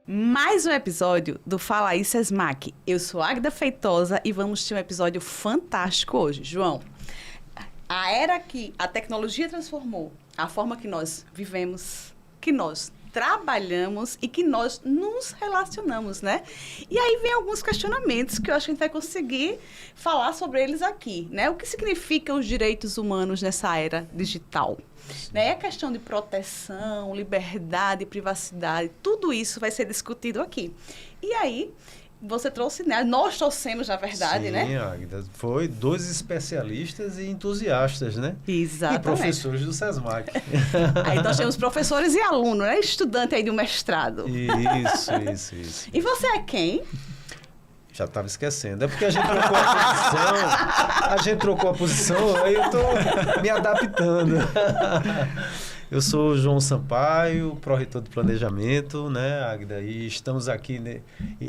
Mais um episódio do Fala aí Sesmac. Eu sou Águida Feitosa e vamos ter um episódio fantástico hoje. João, a era que a tecnologia transformou, a forma que nós vivemos, que nós trabalhamos e que nós nos relacionamos, né? E aí vem alguns questionamentos que eu acho que a gente vai conseguir falar sobre eles aqui, né? O que significam os direitos humanos nessa era digital? Né? A questão de proteção, liberdade, privacidade, tudo isso vai ser discutido aqui. E aí, você trouxe, né? Nós trouxemos, na verdade, Sim, né? Sim, Águida. Foi 2 especialistas e entusiastas, né? Exatamente. E professores do SESMAC. Aí nós temos professores e alunos, né? Estudante aí de um mestrado. Isso. E você é quem? Já estava esquecendo. É porque a gente trocou a posição, aí eu estou me adaptando. Eu sou o João Sampaio, pró-reitor de planejamento, né, Águida? E estamos aqui, né,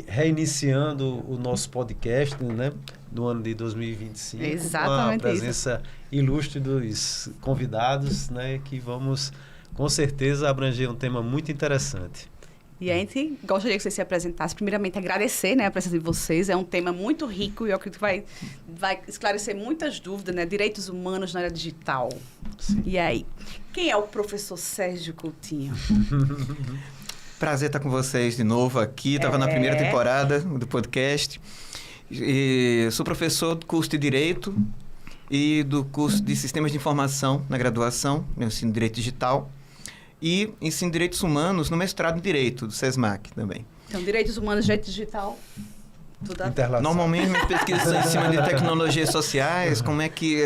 reiniciando o nosso podcast, né, do ano de 2025. Exatamente. Com a presença ilustre dos convidados, né, que vamos, com certeza, abranger um tema muito interessante. E a gente gostaria que você se apresentasse. Primeiramente, agradecer, né, a presença de vocês. É um tema muito rico e eu acredito que vai esclarecer muitas dúvidas, né? Direitos humanos na área digital. Sim. E aí, quem é o professor Sérgio Coutinho? Prazer estar com vocês de novo aqui. Estava na primeira temporada do podcast. Sou professor do curso de Direito e do curso de Sistemas de Informação na graduação, eu ensino Direito Digital. E ensino Direitos Humanos no mestrado em Direito, do SESMAC também. Então, Direitos Humanos, Direito Digital, tudo Normalmente, minhas pesquisas são em cima de tecnologias sociais, como é que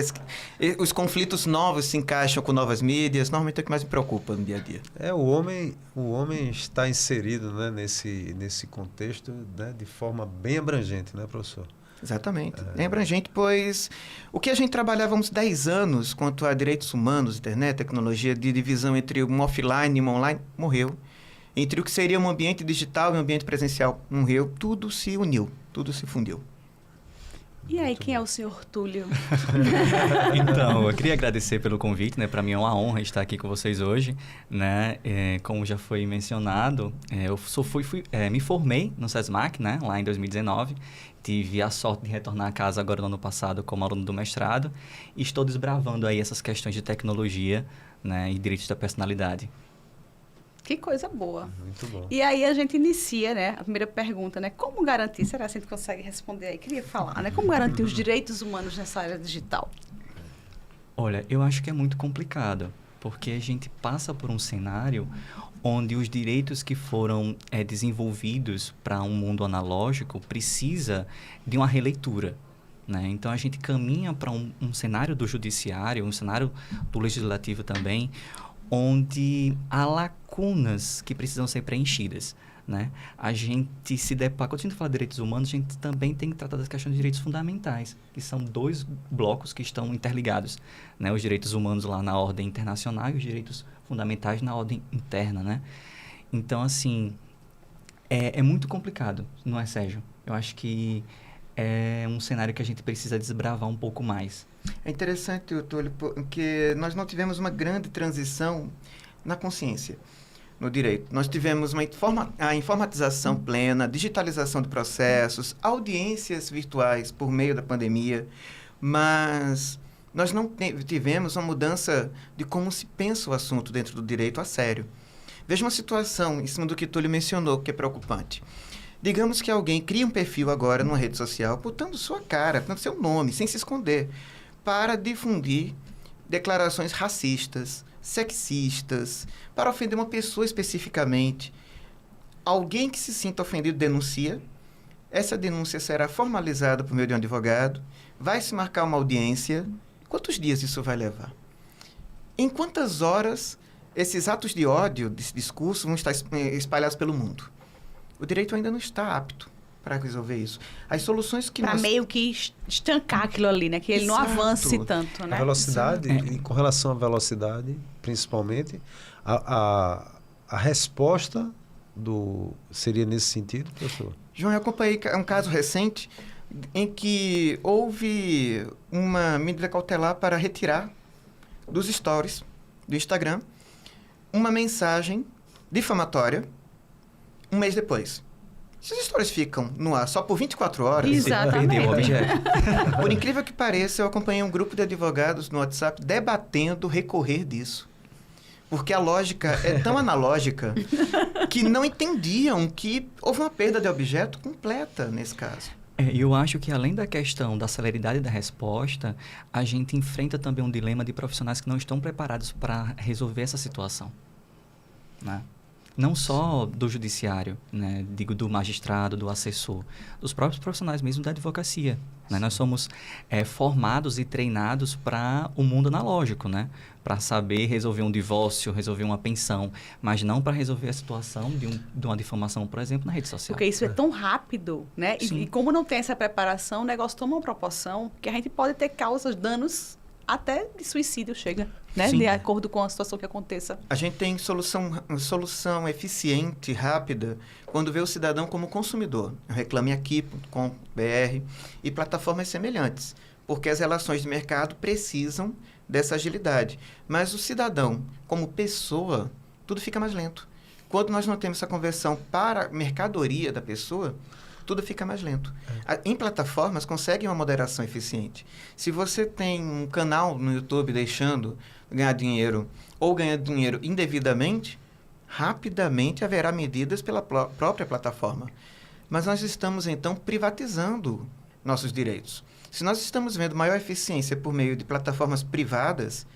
os conflitos novos se encaixam com novas mídias, normalmente é o que mais me preocupa no dia a dia. O homem está inserido, né, nesse contexto, né, de forma bem abrangente, né, professor? Exatamente. É abrangente, pois o que a gente trabalhava há uns 10 anos quanto a direitos humanos, internet, tecnologia, de divisão entre um offline e um online, morreu. Entre o que seria um ambiente digital e um ambiente presencial, morreu. Tudo se uniu, tudo se fundiu. E aí, quem é o senhor Túlio? Então, eu queria agradecer pelo convite, né? Para mim é uma honra estar aqui com vocês hoje, né? Como já foi mencionado, eu me formei no SESMAC, né? Lá em 2019. Tive a sorte de retornar a casa agora no ano passado como aluno do mestrado e estou desbravando aí essas questões de tecnologia, né? E direitos da personalidade. Que coisa boa. Muito bom. E aí a gente inicia, né, a primeira pergunta, né? Como garantir, será que a gente consegue responder aí? Queria falar, né? Como garantir os direitos humanos nessa área digital? Olha, eu acho que é muito complicado, porque a gente passa por um cenário onde os direitos que foram desenvolvidos para um mundo analógico precisa de uma releitura. Né? Então, a gente caminha para um cenário do judiciário, um cenário do legislativo também, onde há lacunas que precisam ser preenchidas, né? A gente se depara, quando a gente fala de direitos humanos, a gente também tem que tratar das questões de direitos fundamentais, que são 2 blocos que estão interligados, né? Os direitos humanos lá na ordem internacional e os direitos fundamentais na ordem interna, né? Então, assim, é muito complicado, não é, Sérgio? Eu acho que é um cenário que a gente precisa desbravar um pouco mais. É interessante, Túlio, porque nós não tivemos uma grande transição na consciência, no direito. Nós tivemos a informatização plena, a digitalização de processos, audiências virtuais por meio da pandemia, mas nós não tivemos uma mudança de como se pensa o assunto dentro do direito a sério. Veja uma situação em cima do que Túlio mencionou, que é preocupante. Digamos que alguém cria um perfil agora numa rede social, botando sua cara, botando seu nome, sem se esconder, para difundir declarações racistas, sexistas, para ofender uma pessoa especificamente. Alguém que se sinta ofendido denuncia, essa denúncia será formalizada por meio de um advogado, vai se marcar uma audiência. Quantos dias isso vai levar? Em quantas horas esses atos de ódio, desse discurso, vão estar espalhados pelo mundo? O direito ainda não está apto para resolver isso. As soluções que para meio que estancar aquilo ali, né? Que ele não avance tanto, né? A velocidade, e com relação à velocidade, principalmente, a resposta seria nesse sentido, professor? João, eu acompanhei um caso recente em que houve uma medida cautelar para retirar dos stories do Instagram uma mensagem difamatória um mês depois. Se as histórias ficam no ar só por 24 horas... Exatamente. Perdeu o objeto. Por incrível que pareça, eu acompanhei um grupo de advogados no WhatsApp debatendo recorrer disso. Porque a lógica é tão analógica que não entendiam que houve uma perda de objeto completa nesse caso. Eu acho que além da questão da celeridade da resposta, a gente enfrenta também um dilema de profissionais que não estão preparados para resolver essa situação, né? Não só do judiciário, né? Digo, do magistrado, do assessor, dos próprios profissionais mesmo da advocacia, né? Nós somos formados e treinados para o mundo analógico, né? Para saber resolver um divórcio, resolver uma pensão, mas não para resolver a situação de uma difamação, por exemplo, na rede social. Porque isso é tão rápido, né? E como não tem essa preparação, o negócio toma uma proporção que a gente pode ter causas, danos, até de suicídio chega, né? Sim. De acordo com a situação que aconteça. A gente tem solução eficiente, rápida, quando vê o cidadão como consumidor. Reclameaqui.com.br e plataformas semelhantes, porque as relações de mercado precisam dessa agilidade. Mas o cidadão, como pessoa, tudo fica mais lento. Quando nós não temos essa conversão para a mercadoria da pessoa, tudo fica mais lento. Em plataformas, consegue uma moderação eficiente. Se você tem um canal no YouTube deixando ganhar dinheiro ou ganhar dinheiro indevidamente, rapidamente haverá medidas pela própria plataforma. Mas nós estamos, então, privatizando nossos direitos. Se nós estamos vendo maior eficiência por meio de plataformas privadas,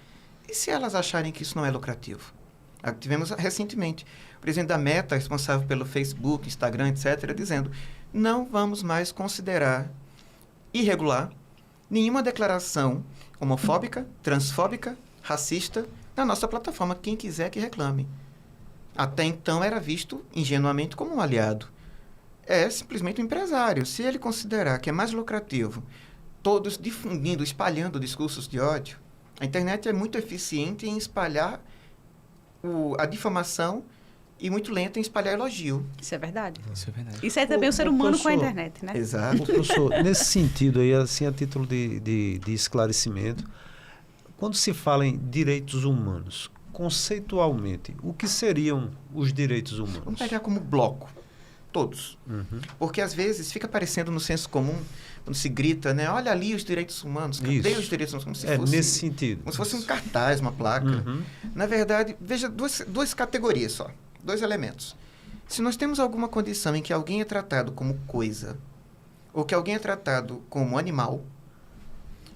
e se elas acharem que isso não é lucrativo? Tivemos recentemente o presidente da Meta, responsável pelo Facebook, Instagram, etc., dizendo: não vamos mais considerar irregular nenhuma declaração homofóbica, transfóbica, racista na nossa plataforma. Quem quiser que reclame. Até então era visto ingenuamente como um aliado. É simplesmente um empresário. Se ele considerar que é mais lucrativo todos difundindo, espalhando discursos de ódio, a internet é muito eficiente em espalhar a difamação e muito lenta em espalhar elogio. Isso é verdade. Isso é verdade. Isso é também o ser humano com a professor, internet, né? Exato. Ô, professor, nesse sentido aí, assim, a título de esclarecimento, quando se fala em direitos humanos, conceitualmente, o que seriam os direitos humanos? Vamos pegar como bloco. Todos. Uhum. Porque, às vezes, fica parecendo no senso comum, quando se grita, né? Olha ali os direitos humanos. Cadê Isso. os direitos humanos? Como se É, fosse, nesse sentido. como se fosse um cartaz, uma placa. Uhum. Na verdade, veja duas categorias só. 2 elementos. Se nós temos alguma condição em que alguém é tratado como coisa, ou que alguém é tratado como animal,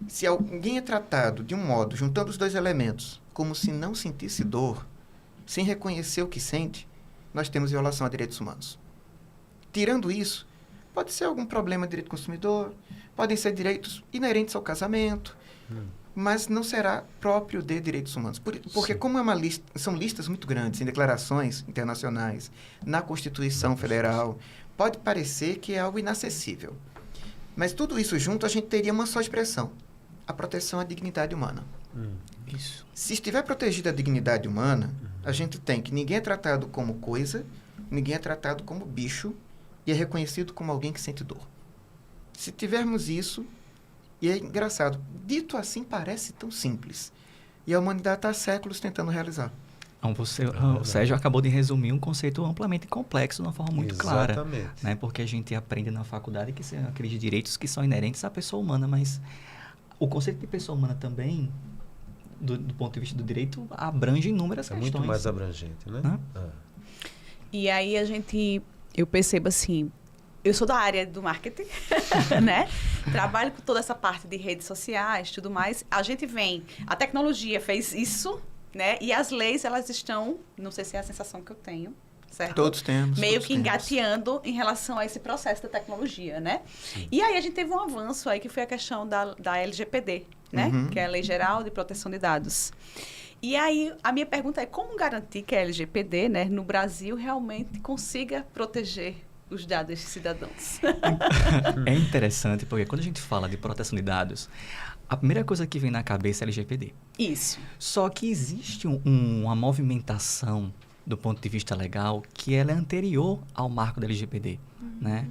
se alguém é tratado de um modo, juntando os 2 elementos, como se não sentisse dor, sem reconhecer o que sente, nós temos violação a direitos humanos. Tirando isso, pode ser algum problema de direito do consumidor, podem ser direitos inerentes ao casamento, mas não será próprio de direitos humanos. Porque Sim. como são listas muito grandes em declarações internacionais, na Constituição Federal, pode parecer que é algo inacessível. Mas tudo isso junto, a gente teria uma só expressão: a proteção à dignidade humana. Isso. Se estiver protegida a dignidade humana, a gente tem que ninguém é tratado como coisa, ninguém é tratado como bicho, e é reconhecido como alguém que sente dor. Se tivermos isso, e é engraçado, dito assim parece tão simples, e a humanidade está há séculos tentando realizar. Então, o Sérgio acabou de resumir um conceito amplamente complexo de uma forma muito clara. Exatamente. Né? Porque a gente aprende na faculdade que são aqueles direitos que são inerentes à pessoa humana, mas o conceito de pessoa humana também, do ponto de vista do direito, abrange inúmeras É questões. muito mais abrangente, né? Hã? E aí eu percebo assim, eu sou da área do marketing, né? Trabalho com toda essa parte de redes sociais, tudo mais. A gente a tecnologia fez isso, né? E as leis, elas estão, não sei se é a sensação que eu tenho, certo? Todos temos. Meio todos que temos. engateando em relação a esse processo da tecnologia, né? E aí a gente teve um avanço aí que foi a questão da LGPD, né? Uhum. Que é a Lei Geral de Proteção de Dados. E aí a minha pergunta é como garantir que a LGPD, né, no Brasil realmente consiga proteger os dados desses cidadãos? É interessante porque quando a gente fala de proteção de dados, a primeira coisa que vem na cabeça é LGPD. Isso. Só que existe uma movimentação do ponto de vista legal que ela é anterior ao marco da LGPD, né?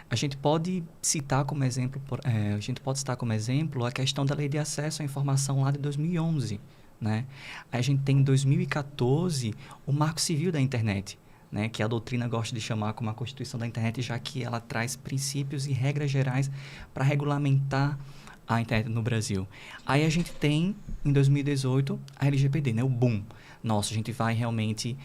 A gente pode citar como exemplo, a questão da Lei de Acesso à Informação lá de 2011, né? A gente tem em 2014 o Marco Civil da Internet, né, que a doutrina gosta de chamar como a Constituição da Internet, já que ela traz princípios e regras gerais para regulamentar a internet no Brasil. Aí a gente tem, em 2018, a LGPD, né, o boom. Nossa, a gente vai realmente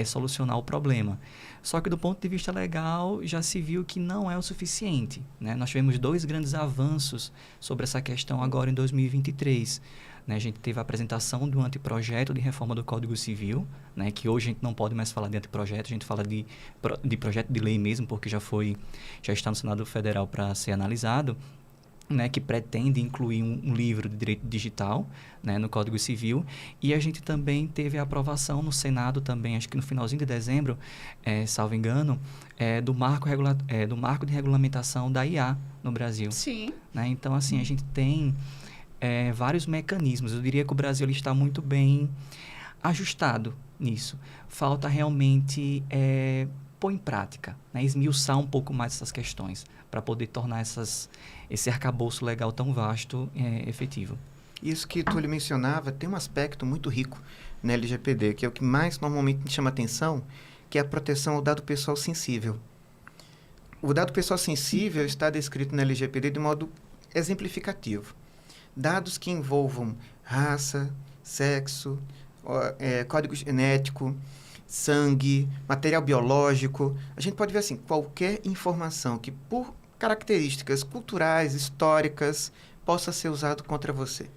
solucionar o problema. Só que do ponto de vista legal, já se viu que não é o suficiente, né? Nós tivemos 2 grandes avanços sobre essa questão agora em 2023. Né? A gente teve a apresentação do anteprojeto de reforma do Código Civil, né? Que hoje a gente não pode mais falar de anteprojeto, a gente fala de projeto de lei mesmo, porque já está no Senado Federal para ser analisado, né, que pretende incluir um livro de direito digital, né, no Código Civil. E a gente também teve a aprovação no Senado também, acho que no finalzinho de dezembro, salvo engano, do marco de regulamentação da IA no Brasil. Sim. Né? Então, assim, a gente tem vários mecanismos. Eu diria que o Brasil ele está muito bem ajustado nisso. Falta realmente pôr em prática, né? Esmiuçar um pouco mais essas questões, para poder tornar esse arcabouço legal tão vasto efetivo. Isso que Túlio mencionava tem um aspecto muito rico na LGPD, que é o que mais normalmente chama atenção, que é a proteção ao dado pessoal sensível. O dado pessoal sensível está descrito na LGPD de modo exemplificativo. Dados que envolvam raça, sexo, código genético, sangue, material biológico. A gente pode ver assim, qualquer informação que por características culturais, históricas, possa ser usado contra você.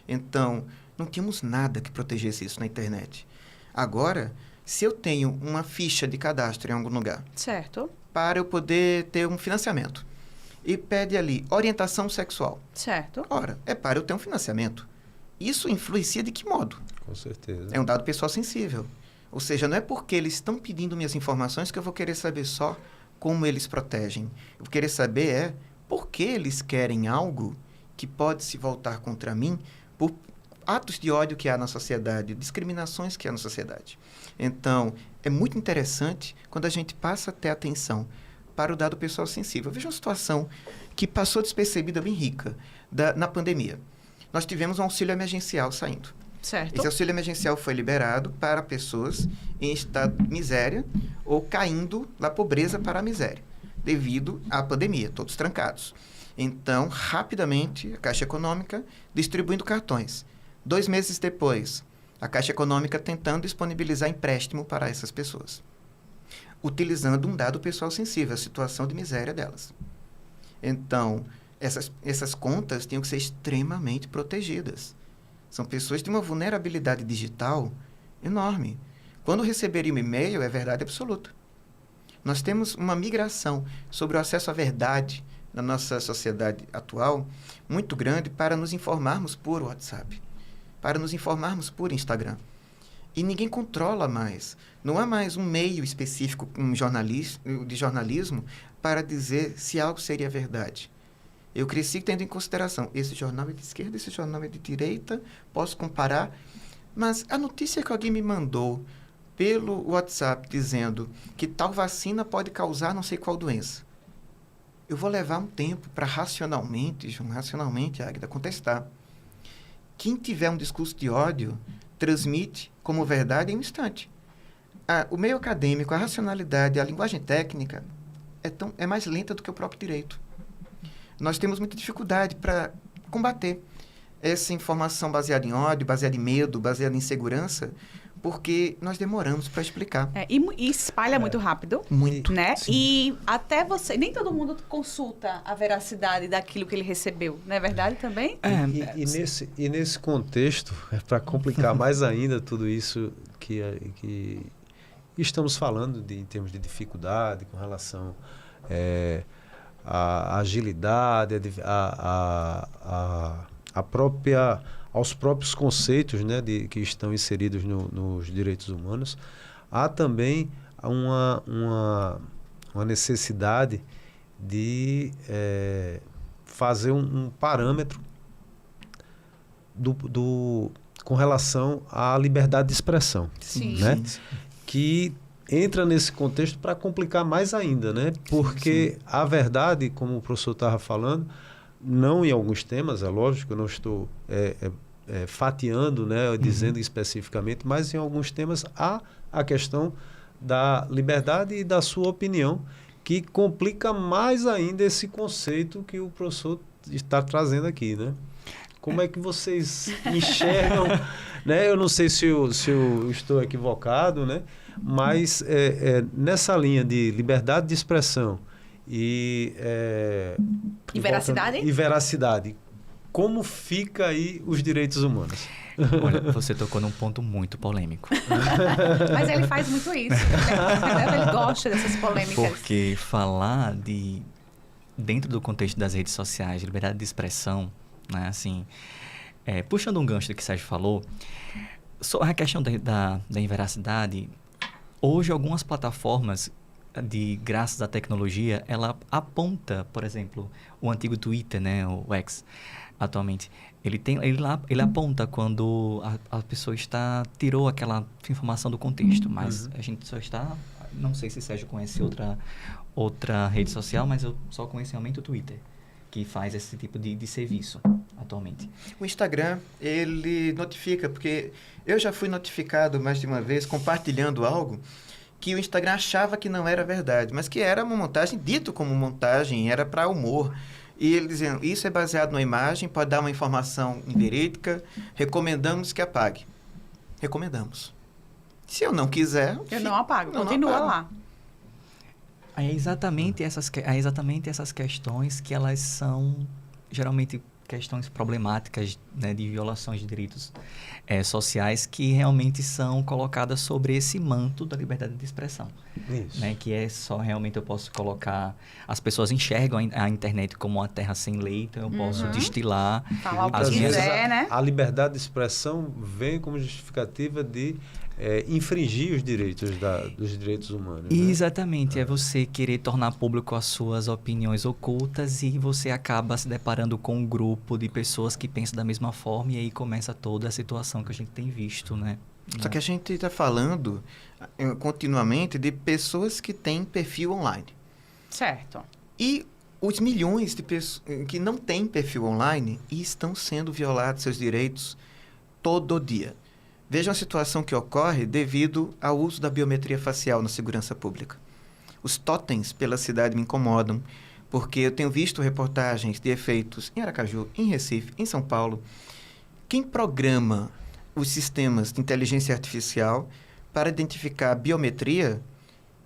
Então, não tínhamos nada que protegesse isso na internet. Agora, se eu tenho uma ficha de cadastro em algum lugar, Certo. para eu poder ter um financiamento, e pede ali orientação sexual. Certo. Ora, é para eu ter um financiamento. Isso influencia de que modo? Com certeza. É um dado pessoal sensível. Ou seja, não é porque eles estão pedindo minhas informações que eu vou querer saber só como eles protegem. Eu vou querer saber por que eles querem algo que pode se voltar contra mim por atos de ódio que há na sociedade, discriminações que há na sociedade. Então, é muito interessante quando a gente passa a ter atenção para o dado pessoal sensível. Veja uma situação que passou despercebida bem rica na pandemia. Nós tivemos um auxílio emergencial saindo. Certo. Esse auxílio emergencial foi liberado para pessoas em estado de miséria ou caindo da pobreza para a miséria, devido à pandemia, todos trancados. Então, rapidamente, a Caixa Econômica distribuindo cartões. 2 meses depois, a Caixa Econômica tentando disponibilizar empréstimo para essas pessoas, utilizando um dado pessoal sensível, a situação de miséria delas. Então, essas contas tinham que ser extremamente protegidas. São pessoas de uma vulnerabilidade digital enorme. Quando receberem um e-mail, é verdade absoluta. Nós temos uma migração sobre o acesso à verdade na nossa sociedade atual muito grande para nos informarmos por WhatsApp, para nos informarmos por Instagram. E ninguém controla mais. Não há mais um meio específico de jornalismo para dizer se algo seria verdade. Eu cresci tendo em consideração, esse jornal é de esquerda, esse jornal é de direita, posso comparar. Mas a notícia que alguém me mandou pelo WhatsApp dizendo que tal vacina pode causar não sei qual doença, eu vou levar um tempo para racionalmente, Águida, contestar. Quem tiver um discurso de ódio, transmite como verdade em um instante. O meio acadêmico, a racionalidade, a linguagem técnica é mais lenta do que o próprio direito. Nós temos muita dificuldade para combater essa informação baseada em ódio, baseada em medo, baseada em insegurança, porque nós demoramos para explicar. E espalha muito rápido. Muito. Né? Sim. E até nem todo mundo consulta a veracidade daquilo que ele recebeu. Não é verdade também? E nesse contexto, para complicar mais ainda tudo isso que estamos falando em termos de dificuldade com relação à agilidade, aos próprios conceitos, né, que estão inseridos nos direitos humanos, há também uma necessidade de fazer um parâmetro com relação à liberdade de expressão. Sim. Né? Que entra nesse contexto para complicar mais ainda, né? Porque a verdade, como o professor estava falando, não em alguns temas, é lógico, eu não estou fatiando, né, dizendo especificamente, mas em alguns temas há a questão da liberdade e da sua opinião, que complica mais ainda esse conceito que o professor está trazendo aqui, né? Como é que vocês enxergam, né? Eu não sei se eu estou equivocado, né? Mas nessa linha de liberdade de expressão e veracidade, como fica aí os direitos humanos? Olha, você tocou num ponto muito polêmico. Mas ele faz muito isso. Ele gosta dessas polêmicas. Porque falar dentro do contexto das redes sociais, liberdade de expressão, né, assim, puxando um gancho do que o Sérgio falou, sobre a questão da inveracidade, hoje algumas plataformas, graças à tecnologia, ela aponta, por exemplo, o antigo Twitter, né, o X, atualmente, ele aponta quando a pessoa tirou aquela informação do contexto, mas a gente só está, não sei se o Sérgio conhece outra rede social, mas eu só conheço realmente o Twitter, que faz esse tipo de serviço atualmente. O Instagram, ele notifica, porque eu já fui notificado mais de uma vez compartilhando algo que o Instagram achava que não era verdade, mas que era uma montagem, dito como montagem, era para humor. E ele dizendo, isso é baseado numa imagem, pode dar uma informação inverídica, recomendamos que apague. Recomendamos. Se eu não quiser... Eu não apago, continua lá. É exatamente essas questões que elas são, geralmente, questões problemáticas, né, de violações de direitos sociais que realmente são colocadas sobre esse manto da liberdade de expressão. Isso. Né, que só realmente eu posso colocar... As pessoas enxergam a internet como uma terra sem lei, então eu posso destilar... Falar o que quiser, né? A liberdade de expressão vem como justificativa de infringir os direitos dos direitos humanos. Né? Exatamente, é você querer tornar público as suas opiniões ocultas e você acaba se deparando com um grupo de pessoas que pensam da mesma forma e aí começa toda a situação que a gente tem visto, né? Só que a gente está falando continuamente de pessoas que têm perfil online. Certo. E os milhões de pessoas que não têm perfil online e estão sendo violados seus direitos todo dia. Vejam a situação que ocorre devido ao uso da biometria facial na segurança pública. Os totens pela cidade me incomodam, porque eu tenho visto reportagens de efeitos em Aracaju, em Recife, em São Paulo. Quem programa os sistemas de inteligência artificial para identificar a biometria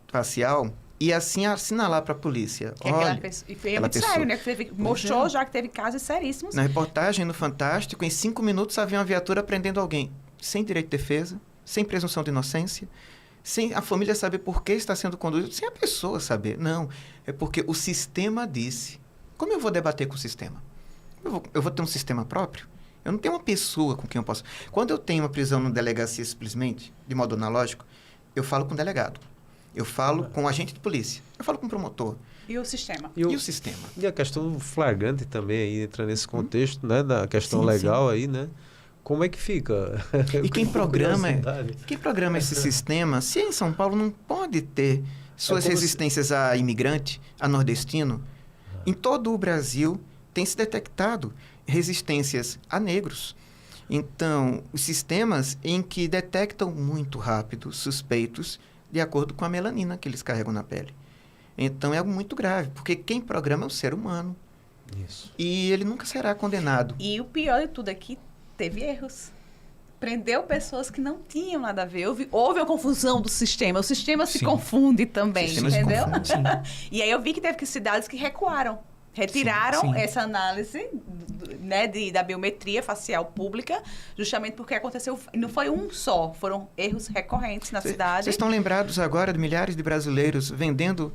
facial e assim assinalar para a polícia. Olha, e foi muito sério, né? Mostrou já que teve casos seríssimos. Na reportagem no Fantástico, em 5 minutos havia uma viatura prendendo alguém sem direito de defesa, sem presunção de inocência, sem a família saber por que está sendo conduzido, sem a pessoa saber. Não, é porque o sistema disse. Como eu vou debater com o sistema? Eu vou ter um sistema próprio? Eu não tenho uma pessoa com quem eu posso... Quando eu tenho uma prisão na delegacia simplesmente, de modo analógico, eu falo com o delegado. Eu falo com o agente de polícia. Eu falo com o promotor. E o sistema? E o sistema. E a questão flagrante também aí entra nesse contexto, né? Da questão legal aí, né? Como é que fica? E quem programa esse sistema, se em São Paulo não pode ter suas resistências a imigrante, a nordestino, em todo o Brasil tem se detectado resistências a negros. Então, os sistemas em que detectam muito rápido suspeitos de acordo com a melanina que eles carregam na pele. Então, é algo muito grave, porque quem programa é o ser humano. Isso. E ele nunca será condenado. E o pior de tudo é que teve erros. Prendeu pessoas que não tinham nada a ver. Houve a confusão do sistema. O sistema se confunde também, entendeu? E aí eu vi que teve cidades que recuaram. Retiraram essa análise, né, da biometria facial pública, justamente porque aconteceu... Não foi um só, foram erros recorrentes na cidade. Vocês estão lembrados agora de milhares de brasileiros vendendo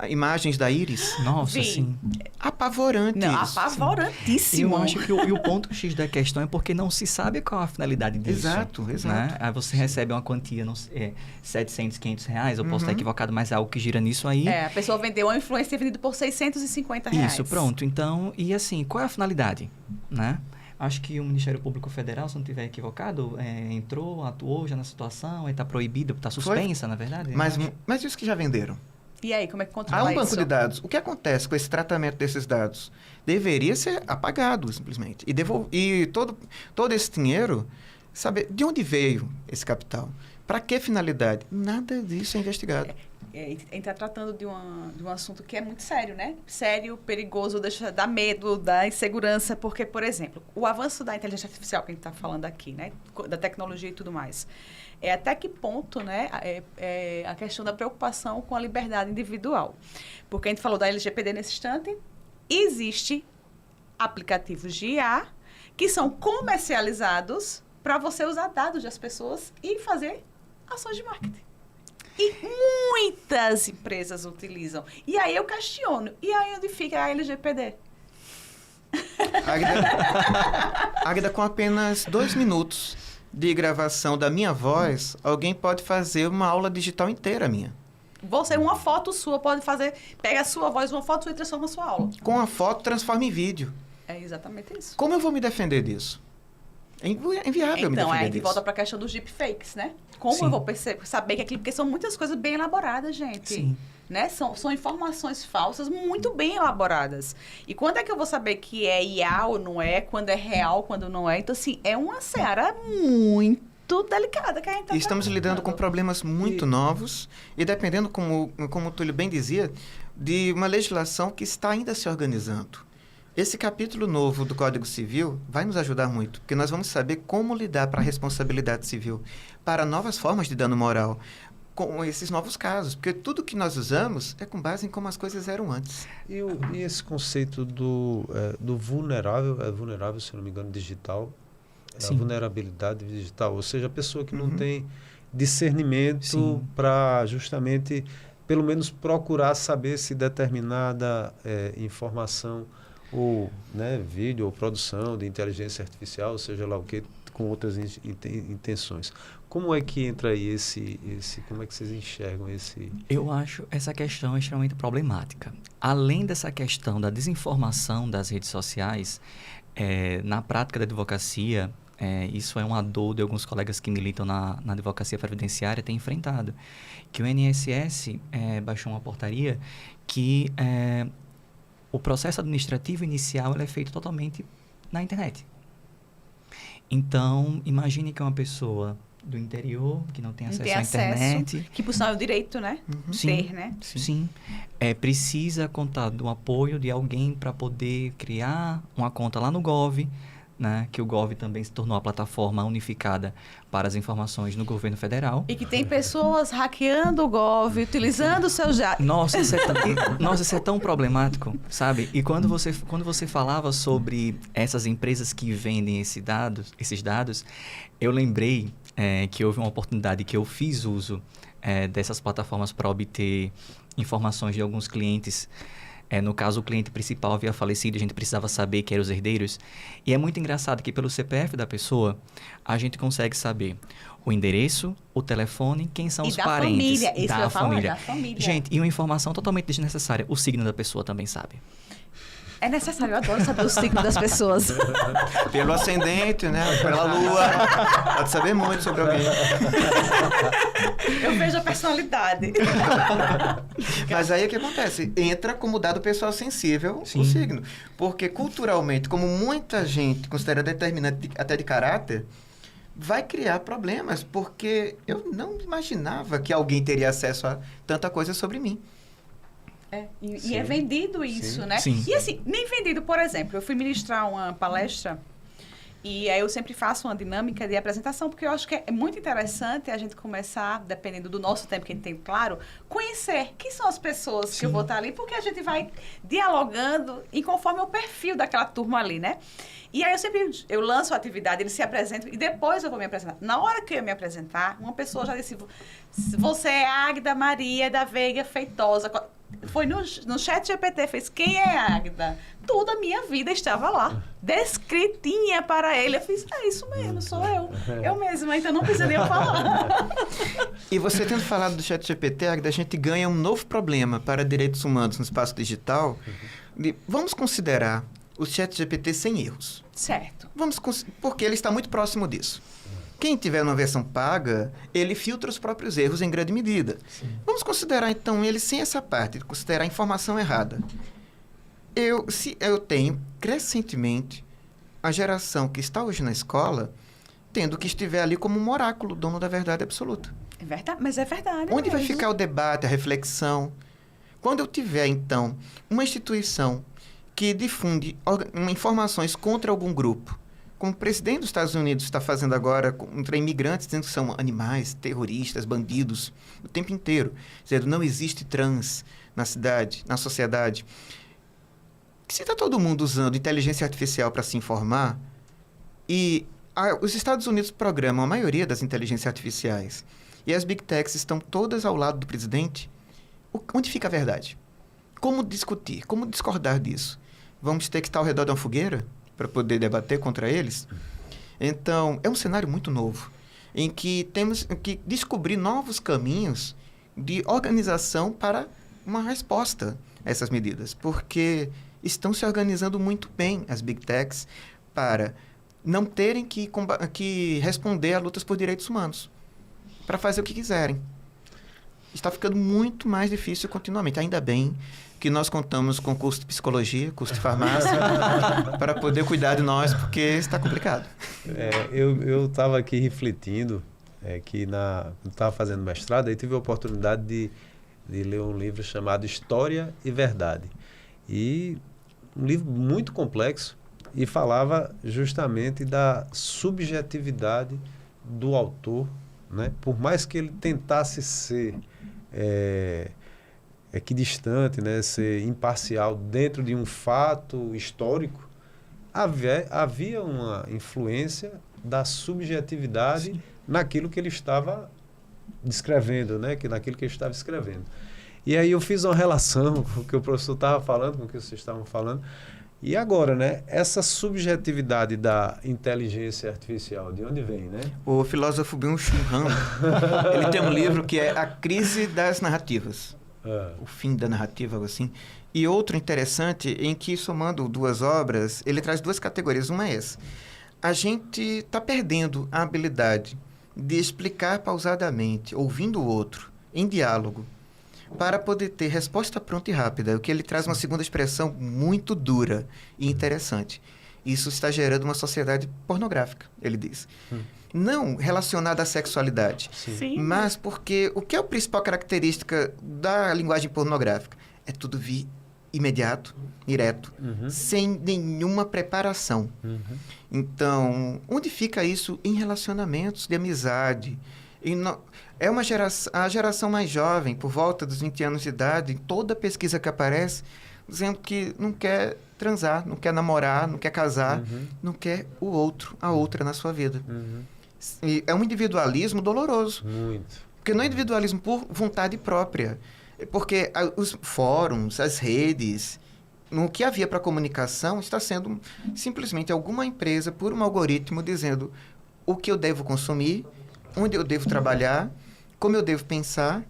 imagens da íris? Nossa, sim. Apavorante. Não, apavorantíssimo. Eu acho que o ponto X da questão é porque não se sabe qual a finalidade disso. Exato. Né? Aí você recebe uma quantia, R$700, R$500, eu posso estar equivocado, mas é algo que gira nisso aí. A pessoa vendeu uma influência vendida por R$650. Isso, pronto. Então, e assim, qual é a finalidade? Né? Acho que o Ministério Público Federal, se não estiver equivocado, entrou, atuou já na situação, está proibido, está suspensa, na verdade. Mas isso que já venderam. E aí, como é que controla isso? Há um banco isso? de dados. O que acontece com esse tratamento desses dados? Deveria ser apagado, simplesmente. E todo esse dinheiro, saber de onde veio esse capital? Para que finalidade? Nada disso é investigado. A gente está tratando de um assunto que é muito sério, né? Sério, perigoso, dá medo, dá insegurança, porque, por exemplo, o avanço da inteligência artificial que a gente está falando aqui, né? Da tecnologia e tudo mais, até que ponto, né? A questão da preocupação com a liberdade individual. Porque a gente falou da LGPD nesse instante, existe aplicativos de IA que são comercializados para você usar dados das pessoas e fazer ações de marketing. E muitas empresas utilizam. E aí eu questiono. E aí onde fica a LGPD? Águida, com apenas 2 minutos de gravação da minha voz, alguém pode fazer uma aula digital inteira minha. Você, uma foto sua, pode fazer... Pega a sua voz, uma foto sua e transforma a sua aula. Com a foto, transforma em vídeo. É exatamente isso. Como eu vou me defender disso? É inviável me defender disso. Então, aí a gente volta para a questão dos deepfakes, né? Como Sim. eu vou saber que aquilo... Porque são muitas coisas bem elaboradas, gente. Sim. Né? São informações falsas muito bem elaboradas. E quando é que eu vou saber que é IA ou não é? Quando é real, quando não é? Então, assim, é uma seara muito delicada que a gente está Estamos lidando com problemas muito novos e dependendo, como o Túlio bem dizia, de uma legislação que está ainda se organizando. Esse capítulo novo do Código Civil vai nos ajudar muito, porque nós vamos saber como lidar para a responsabilidade civil, para novas formas de dano moral, com esses novos casos, porque tudo que nós usamos é com base em como as coisas eram antes. E esse conceito do vulnerável, vulnerável, se não me engano, digital, a Sim. vulnerabilidade digital, ou seja, a pessoa que não tem discernimento para justamente, pelo menos, procurar saber se determinada informação ou vídeo ou produção de inteligência artificial, seja lá o que, com outras intenções. Como é que entra aí como é que vocês enxergam esse... Eu acho essa questão extremamente problemática. Além dessa questão da desinformação das redes sociais, na prática da advocacia, isso é uma dor de alguns colegas que militam na advocacia previdenciária têm enfrentado. Que o INSS baixou uma portaria que o processo administrativo inicial ele é feito totalmente na internet. Então, imagine que uma pessoa do interior, que não tem acesso à internet... Que, por sinal, é o direito, né? Sim, Ter, né? Sim. Precisa contar do apoio de alguém para poder criar uma conta lá no Gov, né? Que o Gov também se tornou a plataforma unificada para as informações no governo federal. E que tem pessoas hackeando o Gov, utilizando os seus dados. Nossa, isso é tão problemático, sabe? E quando você falava sobre essas empresas que vendem esses dados, eu lembrei que houve uma oportunidade que eu fiz uso dessas plataformas para obter informações de alguns clientes. No caso, o cliente principal havia falecido, a gente precisava saber quem eram os herdeiros. E é muito engraçado que pelo CPF da pessoa, a gente consegue saber o endereço, o telefone, quem são os parentes da família. Gente, e uma informação totalmente desnecessária, o signo da pessoa também sabe. É necessário, eu adoro saber o signo das pessoas. Pelo ascendente, né? Pela lua. Pode saber muito sobre alguém. Eu vejo a personalidade. Mas aí o que acontece? Entra como dado pessoal sensível Sim. o signo. Porque culturalmente, como muita gente considera determinante até de caráter, vai criar problemas. Porque eu não imaginava que alguém teria acesso a tanta coisa sobre mim. E é vendido isso, né? Sim. E assim, nem vendido, por exemplo, eu fui ministrar uma palestra e aí eu sempre faço uma dinâmica de apresentação, porque eu acho que é muito interessante a gente começar, dependendo do nosso tempo que a gente tem, claro, conhecer quem são as pessoas que eu vou estar ali, porque a gente vai dialogando e conforme o perfil daquela turma ali, né? E aí eu lanço a atividade, eles se apresentam e depois eu vou me apresentar. Na hora que eu ia me apresentar, uma pessoa já disse, você é Águida Maria da Veiga Feitosa. Foi no chat GPT, fez quem é Águida? Toda a minha vida estava lá, descritinha para ele. Eu fiz, é isso mesmo, sou eu mesma, então não precisa nem eu falar. E você tendo falado do chat GPT, Águida, a gente ganha um novo problema para direitos humanos no espaço digital. Vamos considerar o chat GPT sem erros. Certo. Porque ele está muito próximo disso. Quem tiver uma versão paga, ele filtra os próprios erros em grande medida. Sim. Vamos considerar, então, ele sem essa parte, considerar a informação errada. Eu tenho, crescentemente, a geração que está hoje na escola, tendo que estiver ali como um oráculo, dono da verdade absoluta. É verdade, mas é verdade. Onde vai mesmo. ficar o debate, a reflexão? Quando eu tiver, então, uma instituição que difunde informações contra algum grupo, como o presidente dos Estados Unidos está fazendo agora contra imigrantes, dizendo que são animais, terroristas, bandidos, o tempo inteiro, dizendo não existe trans na cidade, na sociedade. Se está todo mundo usando inteligência artificial para se informar, e os Estados Unidos programam a maioria das inteligências artificiais, e as Big Techs estão todas ao lado do presidente, onde fica a verdade? Como discutir? Como discordar disso? Vamos ter que estar ao redor de uma fogueira para poder debater contra eles? Então, é um cenário muito novo, em que temos que descobrir novos caminhos de organização para uma resposta a essas medidas, porque estão se organizando muito bem as Big Techs para não terem que responder a lutas por direitos humanos, para fazer o que quiserem. Está ficando muito mais difícil continuamente. Ainda bem que nós contamos com curso de psicologia, curso de farmácia, para poder cuidar de nós, porque está complicado. Eu estava aqui refletindo, que eu estava fazendo mestrado, aí tive a oportunidade de ler um livro chamado História e Verdade. E um livro muito complexo, e falava justamente da subjetividade do autor, né? Por mais que ele tentasse ser equidistante, né? Ser imparcial dentro de um fato histórico, havia uma influência da subjetividade Sim. naquilo que ele estava descrevendo, né? Naquilo que ele estava escrevendo. E aí eu fiz uma relação com o que o professor estava falando, com o que vocês estavam falando. E agora, né? Essa subjetividade da inteligência artificial, de onde vem, né? O filósofo Byung-Chul Han, ele tem um livro que é A Crise das Narrativas. O fim da narrativa, algo assim. E outro interessante, em que, somando duas obras, ele traz duas categorias. Uma é essa. A gente está perdendo a habilidade de explicar pausadamente, ouvindo o outro, em diálogo, para poder ter resposta pronta e rápida. O que ele traz uma segunda expressão muito dura e interessante. Isso está gerando uma sociedade pornográfica, ele diz. Não relacionada à sexualidade, Sim. mas porque o que é a principal característica da linguagem pornográfica? É tudo vir imediato, direto, sem nenhuma preparação. Então, onde fica isso em relacionamentos de amizade? É a geração mais jovem, por volta dos 20 anos de idade, em toda pesquisa que aparece, dizendo que não quer transar, não quer namorar, não quer casar, não quer o outro, a outra na sua vida. E é um individualismo doloroso. Muito. Porque não é individualismo por vontade própria. Porque os fóruns, as redes, no que havia para comunicação, está sendo simplesmente alguma empresa, por um algoritmo, dizendo o que eu devo consumir, onde eu devo trabalhar, como eu devo pensar,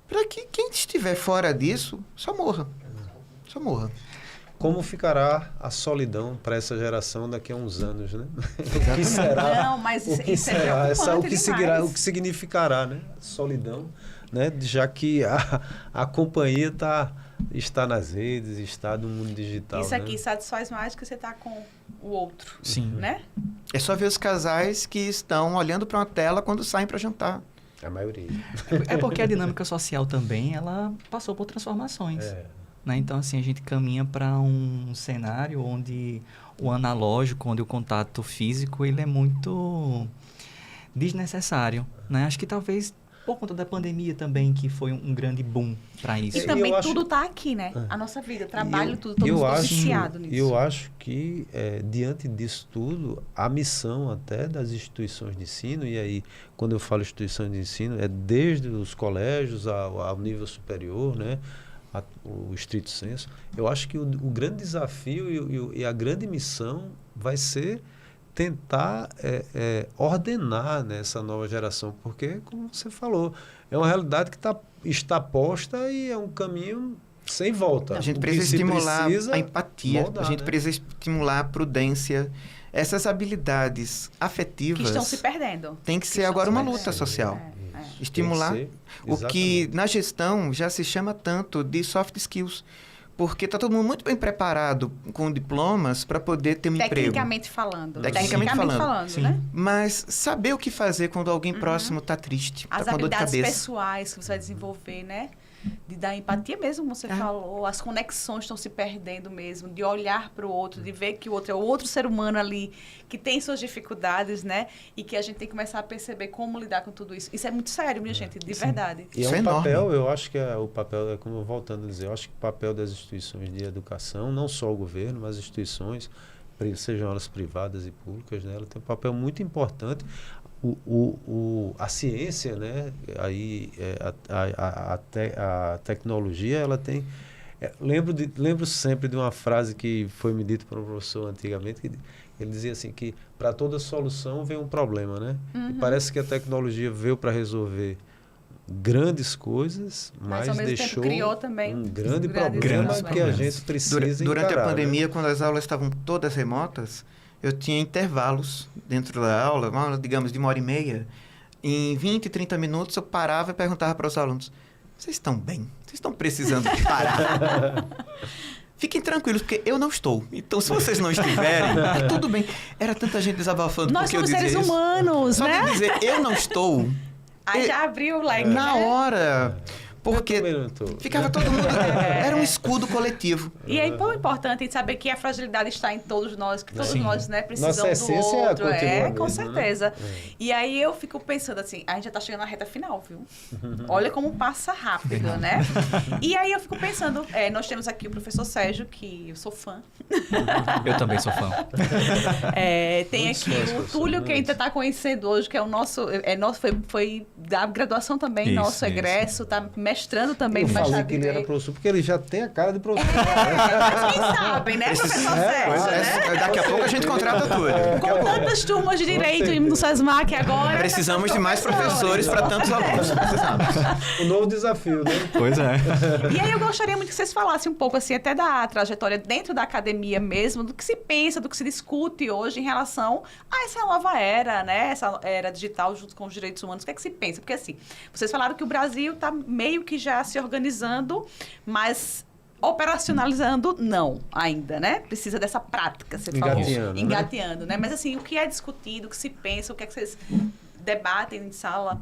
para que quem estiver fora disso só morra. Só morra. Como ficará a solidão para essa geração daqui a uns anos, né? O que será? Não, mas o que isso será? é preocupante demais. O que significará, né? Solidão, né? Já que a companhia está nas redes, está no mundo digital. Isso aqui né? satisfaz mais que você tá com o outro. Sim. Né? É só ver os casais que estão olhando para uma tela quando saem para jantar. A maioria. É porque a dinâmica social também, ela passou por transformações. Né? Então, assim, a gente caminha para um cenário onde o analógico, onde o contato físico, ele é muito desnecessário. Né? Acho que talvez por conta da pandemia também, que foi um grande boom para isso. E também tudo está aqui, né? A nossa vida, trabalho, tudo, todo mundo viciado nisso. Eu acho que, diante disso tudo, a missão até das instituições de ensino, e aí, quando eu falo instituições de ensino, é desde os colégios ao nível superior, né? O estrito senso, eu acho que o grande desafio e a grande missão vai ser tentar ordenar, né, essa nova geração, porque, como você falou, é uma realidade que está posta e é um caminho sem volta. A gente precisa estimular a empatia, a gente precisa estimular a prudência, essas habilidades afetivas... Que estão se perdendo. Tem que ser agora uma luta social. Estimular o que na gestão já se chama tanto de soft skills, porque está todo mundo muito bem preparado com diplomas para poder ter um emprego. Tecnicamente falando. Tecnicamente falando. Sim. Né? Mas saber o que fazer quando alguém próximo está triste, está As com dor de habilidades cabeça. pessoais que você vai desenvolver, né? De dar empatia mesmo, como você falou. As conexões estão se perdendo mesmo. De olhar para o outro, de ver que o outro é o outro ser humano ali, que tem suas dificuldades, né? E que a gente tem que começar a perceber como lidar com tudo isso. Isso é muito sério, minha gente, de verdade. E é Isso um é enorme. papel, eu acho que o papel, como voltando a dizer, eu acho que o papel das instituições de educação, não só o governo, mas as instituições, sejam elas privadas e públicas, né, ela tem um papel muito importante. A ciência, né, aí, a tecnologia, ela tem... lembro sempre de uma frase que foi me dita por um professor antigamente, que ele dizia assim, que para toda solução vem um problema, né? E parece que a tecnologia veio para resolver grandes coisas, mas ao mesmo deixou tempo criou também um grande grandes problema problemas. que a gente precisa Durante encarar, a pandemia, né? quando as aulas estavam todas remotas, eu tinha intervalos dentro da aula, uma aula, digamos, de 1h30. Em 20, 30 minutos, eu parava e perguntava para os alunos, vocês estão bem? Vocês estão precisando parar? Fiquem tranquilos, porque eu não estou. Então, se vocês não estiverem, tudo bem. Era tanta gente desabafando Nós porque eu somos dizia seres isso. humanos, Só né? de dizer, eu não estou, Aí já abriu o leque, na né? hora... Porque Eu também não tô. ficava todo mundo... Era um escudo coletivo. E é tão importante saber que a fragilidade está em todos nós, que todos Sim. nós, né, precisamos Nossa do essência é outro. continuar Com mesmo, né? certeza. E aí eu fico pensando assim, a gente já está chegando na reta final, viu? Olha como passa rápido, né? E aí eu fico pensando, nós temos aqui o professor Sérgio, que eu sou fã. Eu também sou fã. Tem Muitos aqui fãs, o professor, Túlio, que a gente muitos. está conhecendo hoje, que é o nosso, foi da graduação também, Isso, nosso isso. egresso, está mestrando também Eu no falei mestrado que ele era dele. professor, porque ele já tem a cara de professor. Mas quem sabe, né, professor Sérgio, né? Daqui a pouco a gente contrata tudo. Com tantas turmas de direito no SESMAC agora. Precisamos de mais professores para tantos alunos. Precisamos. O novo desafio, né? Pois é. E aí eu gostaria muito que vocês falassem um pouco assim, até da trajetória dentro da academia mesmo, do que se pensa, do que se discute hoje em relação a essa nova era, né? Essa era digital junto com os direitos humanos. O que é que se pensa? Porque assim, vocês falaram que o Brasil está meio que já se organizando, mas operacionalizando não ainda, né? Precisa dessa prática, você falou. Engateando, né? Engateando, né? Mas assim, o que é discutido, o que se pensa, o que é que vocês debatem em sala?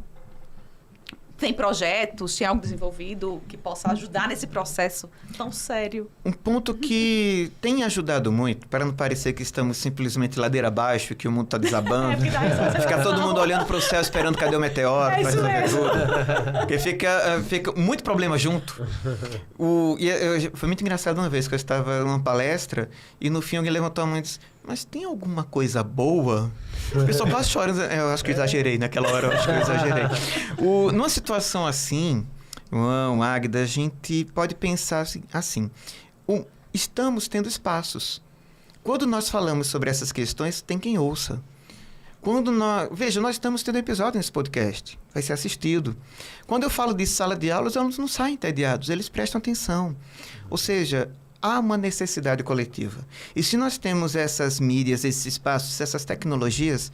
Tem projetos, tem algo desenvolvido que possa ajudar nesse processo tão sério? Um ponto que tem ajudado muito, para não parecer que estamos simplesmente ladeira abaixo, que o mundo está desabando. porque dá essa Fica todo mundo olhando para o céu esperando cadê o meteoro. É pra isso resolver mesmo. tudo. Porque fica muito problema junto. Foi muito engraçado uma vez que eu estava numa palestra e no fim alguém levantou a mão e disse, mas tem alguma coisa boa? O pessoal quase chora. Eu acho que eu exagerei naquela hora, eu acho que eu exagerei. Numa situação assim, João, Águida, a gente pode pensar assim, estamos tendo espaços. Quando nós falamos sobre essas questões, tem quem ouça. Veja, nós estamos tendo episódio nesse podcast, vai ser assistido. Quando eu falo de sala de aula, os alunos não saem entediados, eles prestam atenção. Ou seja, há uma necessidade coletiva. E se nós temos essas mídias, esses espaços, essas tecnologias,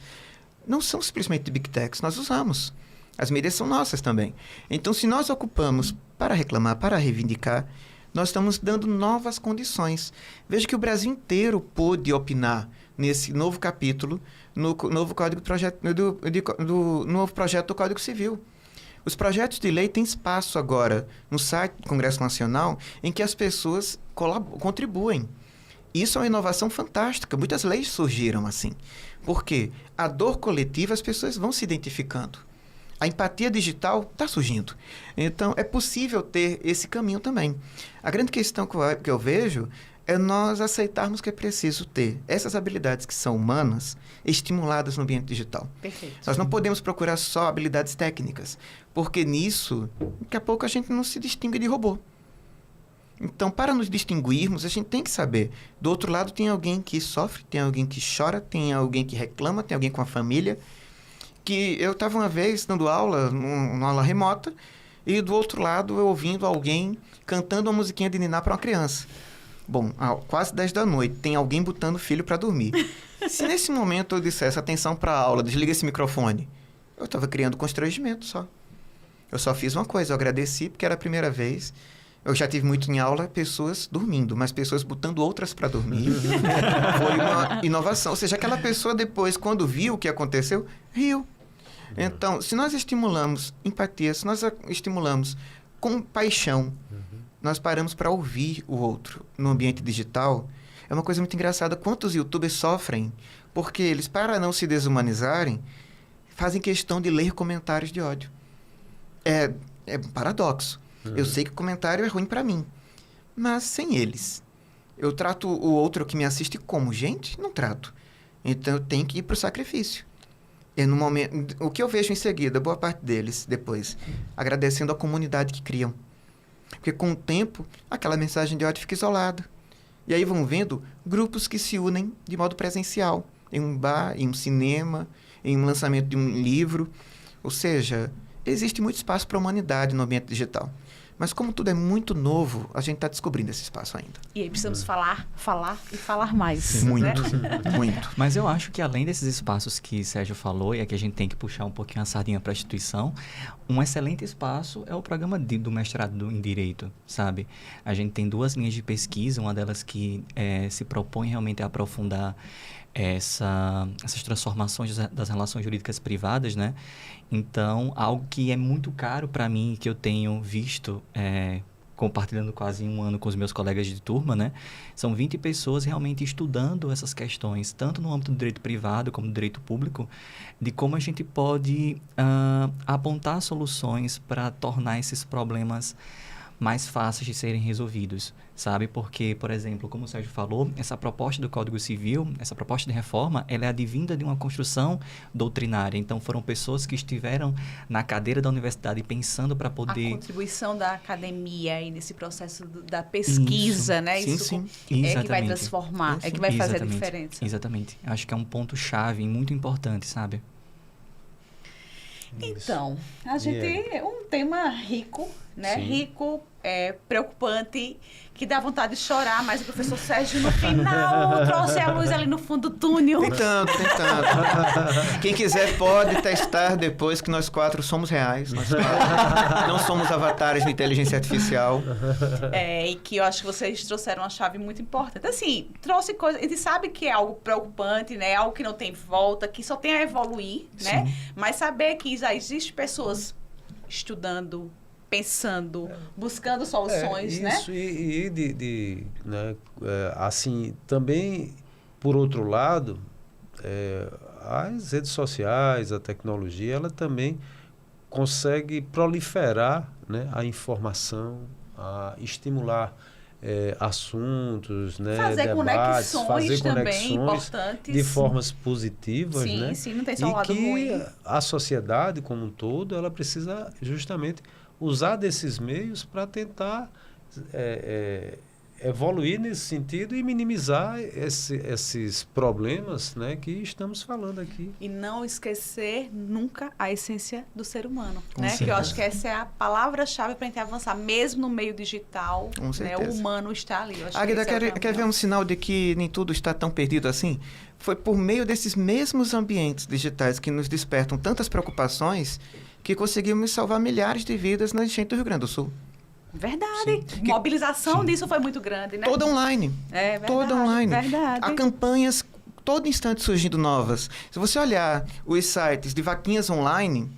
não são simplesmente Big Techs, nós usamos. As mídias são nossas também. Então, se nós ocupamos para reclamar, para reivindicar, nós estamos dando novas condições. Veja que o Brasil inteiro pôde opinar nesse novo capítulo, no novo novo projeto do Código Civil. Os projetos de lei têm espaço agora no site do Congresso Nacional em que as pessoas contribuem. Isso é uma inovação fantástica. Muitas leis surgiram assim. Por quê? A dor coletiva, as pessoas vão se identificando. A empatia digital está surgindo. Então, é possível ter esse caminho também. A grande questão que eu vejo é nós aceitarmos que é preciso ter essas habilidades que são humanas estimuladas no ambiente digital. Perfeito. Nós não podemos procurar só habilidades técnicas, porque nisso, daqui a pouco a gente não se distingue de robô. Então, para nos distinguirmos, a gente tem que saber. Do outro lado tem alguém que sofre, tem alguém que chora, tem alguém que reclama, tem alguém com a família. Que eu estava uma vez dando aula, numa aula remota, e do outro lado eu ouvindo alguém cantando uma musiquinha de niná para uma criança. Bom, quase 10 da noite, tem alguém botando o filho para dormir. Se nesse momento eu dissesse atenção para a aula, desliga esse microfone, eu estava criando constrangimento só. Eu só fiz uma coisa, eu agradeci porque era a primeira vez. Eu já tive muito em aula pessoas dormindo, mas pessoas botando outras para dormir. Foi uma inovação. Ou seja, aquela pessoa depois, quando viu o que aconteceu, riu. Então, se nós estimulamos empatia, se nós estimulamos compaixão, nós paramos para ouvir o outro no ambiente digital, é uma coisa muito engraçada. Quantos youtubers sofrem porque eles, para não se desumanizarem, fazem questão de ler comentários de ódio. É um paradoxo. Eu sei que o comentário é ruim para mim, mas sem eles. Eu trato o outro que me assiste como gente? Não trato. Então, eu tenho que ir para o sacrifício. E no momento, o que eu vejo em seguida, boa parte deles, depois, agradecendo a comunidade que criam. Porque, com o tempo, aquela mensagem de ódio fica isolada. E aí vão vendo grupos que se unem de modo presencial, em um bar, em um cinema, em um lançamento de um livro. Ou seja, existe muito espaço para a humanidade no ambiente digital. Mas como tudo é muito novo, a gente está descobrindo esse espaço ainda. E aí precisamos falar e falar mais. Muito, né? muito. Mas eu acho que além desses espaços que Sérgio falou, e aqui a gente tem que puxar um pouquinho a sardinha para a instituição, um excelente espaço é o programa do mestrado em Direito, sabe? A gente tem 2 linhas de pesquisa, uma delas que se propõe realmente a aprofundar essas transformações das relações jurídicas privadas, né? Então, algo que é muito caro para mim, que eu tenho visto, compartilhando quase 1 ano com os meus colegas de turma, né? São 20 pessoas realmente estudando essas questões, tanto no âmbito do direito privado como do direito público, de como a gente pode apontar soluções para tornar esses problemas mais fáceis de serem resolvidos, sabe? Porque, por exemplo, como o Sérgio falou, essa proposta do Código Civil, essa proposta de reforma, ela é advinda de uma construção doutrinária. Então, foram pessoas que estiveram na cadeira da universidade pensando para poder... A contribuição da academia aí nesse processo da pesquisa, né? Sim. É que vai transformar, é que vai fazer a diferença. Exatamente. Acho que é um ponto-chave e muito importante, sabe? Então, a gente é um tema rico, né? Sim. Rico, preocupante, que dá vontade de chorar, mas o professor Sérgio no final trouxe a luz ali no fundo do túnel. Tem tanto. Quem quiser pode testar depois que nós 4 somos reais. Nós 4 não somos avatares de inteligência artificial. E que eu acho que vocês trouxeram uma chave muito importante. Assim, trouxe coisa... A gente sabe que é algo preocupante, né? Algo que não tem volta, que só tem a evoluir, né? Mas saber que já existem pessoas estudando, pensando, buscando soluções, né? Isso, né, assim, também, por outro lado, as redes sociais, a tecnologia, ela também consegue proliferar, né, a informação, a estimular assuntos, né, fazer debates, conexões também importantes. de formas positivas, né? Sim, não tem só um lado ruim. E que a sociedade como um todo, ela precisa justamente usar desses meios para tentar evoluir nesse sentido e minimizar esses problemas, né, que estamos falando aqui. E não esquecer nunca a essência do ser humano, né? certeza. Que eu acho que essa é a palavra-chave para a gente avançar, mesmo no meio digital, Com né? certeza. O humano está ali. Eu acho Águida, que esse é o quer ver um sinal de que nem tudo está tão perdido assim? Foi por meio desses mesmos ambientes digitais que nos despertam tantas preocupações que conseguimos salvar milhares de vidas na enchente do Rio Grande do Sul. Verdade. Mobilização disso foi muito grande, né? Toda online. É verdade. Toda online. Verdade. Há campanhas todo instante surgindo novas. Se você olhar os sites de vaquinhas online,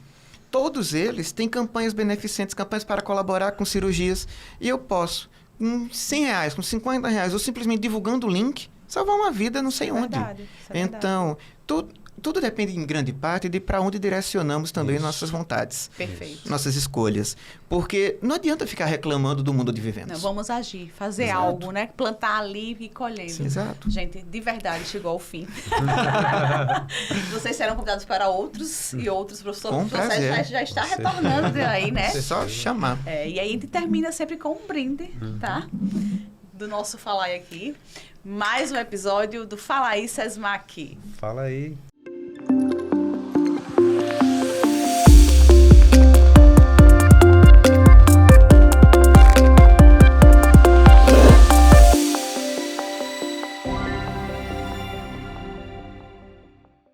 todos eles têm campanhas beneficentes, campanhas para colaborar com cirurgias. E eu posso, com R$100, com R$50, ou simplesmente divulgando o link, salvar uma vida não sei onde. Verdade, isso é Então, tudo depende em grande parte de para onde direcionamos também nossas vontades. Perfeito. Nossas escolhas. Porque não adianta ficar reclamando do mundo onde vivemos. Não, vamos agir, fazer Exato. algo, né? Plantar ali e ir colhendo. Sim, exato. Gente, de verdade, chegou ao fim. Vocês serão convidados para outros e outros professores. Com O processo prazer. já está retornando aí, né? É só chamar. E aí a gente termina sempre com um brinde, tá? Do nosso Falar aqui. Mais um episódio do Fala aí, Sesmac. Fala aí.